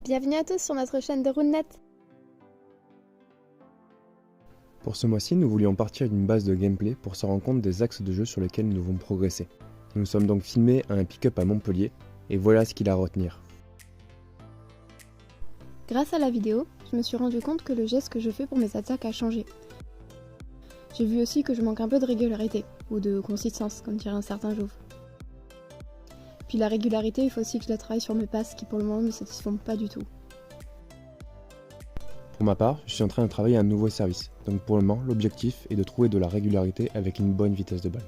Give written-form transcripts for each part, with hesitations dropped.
Bienvenue à tous sur notre chaîne de RuneNet. Pour ce mois-ci, nous voulions partir d'une base de gameplay pour se rendre compte des axes de jeu sur lesquels nous devons progresser. Nous nous sommes donc filmés à un pick-up à Montpellier, et voilà ce qu'il a à retenir. Grâce à la vidéo, je me suis rendu compte que le geste que je fais pour mes attaques a changé. J'ai vu aussi que je manque un peu de régularité, ou de consistance, comme dirait un certain Jouve. Puis la régularité, il faut aussi que je la travaille sur mes passes qui pour le moment ne me satisfont pas du tout. Pour ma part, je suis en train de travailler un nouveau service, donc pour le moment, l'objectif est de trouver de la régularité avec une bonne vitesse de balle.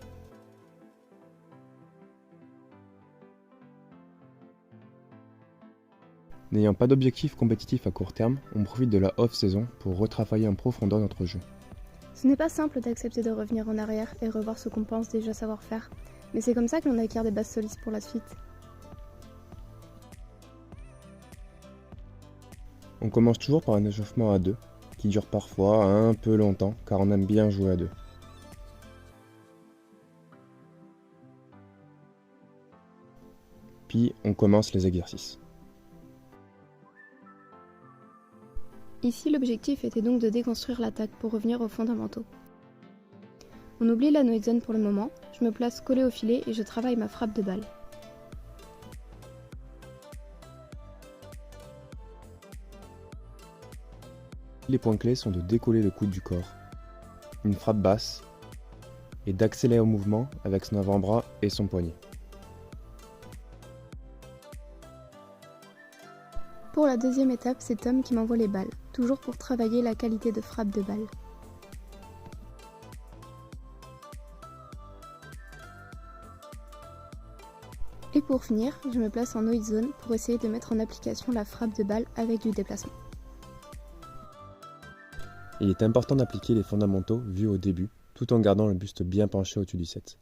N'ayant pas d'objectif compétitif à court terme, on profite de la off-saison pour retravailler en profondeur notre jeu. Ce n'est pas simple d'accepter de revenir en arrière et revoir ce qu'on pense déjà savoir faire, mais c'est comme ça que l'on acquiert des bases solides pour la suite. On commence toujours par un échauffement à deux, qui dure parfois un peu longtemps car on aime bien jouer à deux. Puis on commence les exercices. Ici, l'objectif était donc de déconstruire l'attaque pour revenir aux fondamentaux. On oublie la noise zone pour le moment, je me place collé au filet et je travaille ma frappe de balle. Les points clés sont de décoller le coude du corps, une frappe basse, et d'accélérer au mouvement avec son avant-bras et son poignet. Pour la deuxième étape, c'est Tom qui m'envoie les balles, toujours pour travailler la qualité de frappe de balle. Et pour finir, je me place en noise zone pour essayer de mettre en application la frappe de balle avec du déplacement. Il est important d'appliquer les fondamentaux vus au début, tout en gardant le buste bien penché au-dessus du set.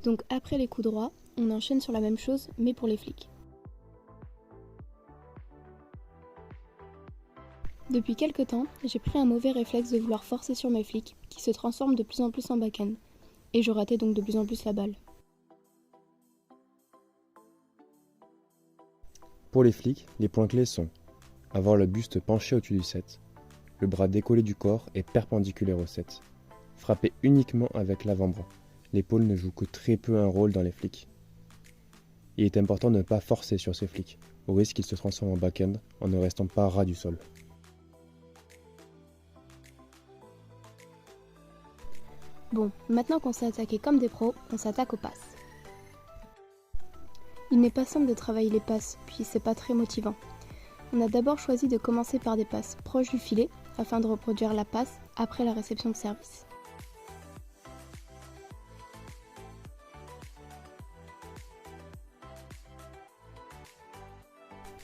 Donc après les coups droits, on enchaîne sur la même chose mais pour les flicks. Depuis quelques temps, j'ai pris un mauvais réflexe de vouloir forcer sur mes flicks qui se transforment de plus en plus en backhand, et je ratais donc de plus en plus la balle. Pour les flicks, les points clés sont avoir le buste penché au-dessus du set, le bras décollé du corps et perpendiculaire au set, frapper uniquement avec l'avant-bras. L'épaule ne joue que très peu un rôle dans les flicks. Il est important de ne pas forcer sur ces flicks, au risque qu'ils se transforment en backhand en ne restant pas ras du sol. Bon, maintenant qu'on s'est attaqué comme des pros, on s'attaque aux passes. Il n'est pas simple de travailler les passes, puis c'est pas très motivant. On a d'abord choisi de commencer par des passes proches du filet, afin de reproduire la passe après la réception de service.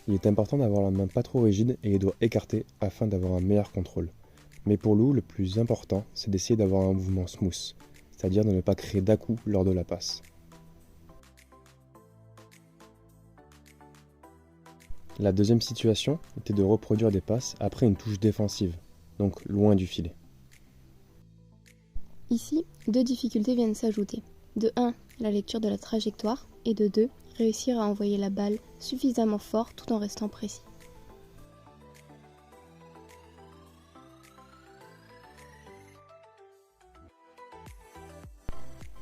Il est important d'avoir la main pas trop rigide et les doigts écartés afin d'avoir un meilleur contrôle. Mais pour Lou, le plus important, c'est d'essayer d'avoir un mouvement smooth, c'est-à-dire de ne pas créer d'à-coups lors de la passe. La deuxième situation était de reproduire des passes après une touche défensive, donc loin du filet. Ici, deux difficultés viennent s'ajouter. De 1, la lecture de la trajectoire, et de 2, réussir à envoyer la balle suffisamment fort tout en restant précis.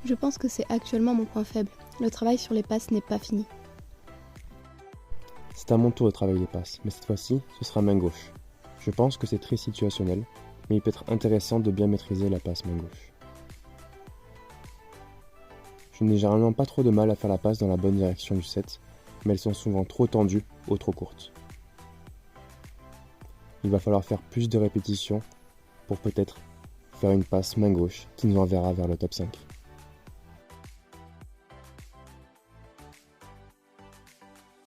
Je pense que c'est actuellement mon point faible. Le travail sur les passes n'est pas fini. C'est à mon tour de travailler les passes, mais cette fois-ci, ce sera main gauche. Je pense que c'est très situationnel, mais il peut être intéressant de bien maîtriser la passe main gauche. Je n'ai généralement pas trop de mal à faire la passe dans la bonne direction du set, mais elles sont souvent trop tendues ou trop courtes. Il va falloir faire plus de répétitions pour peut-être faire une passe main gauche qui nous enverra vers le top 5.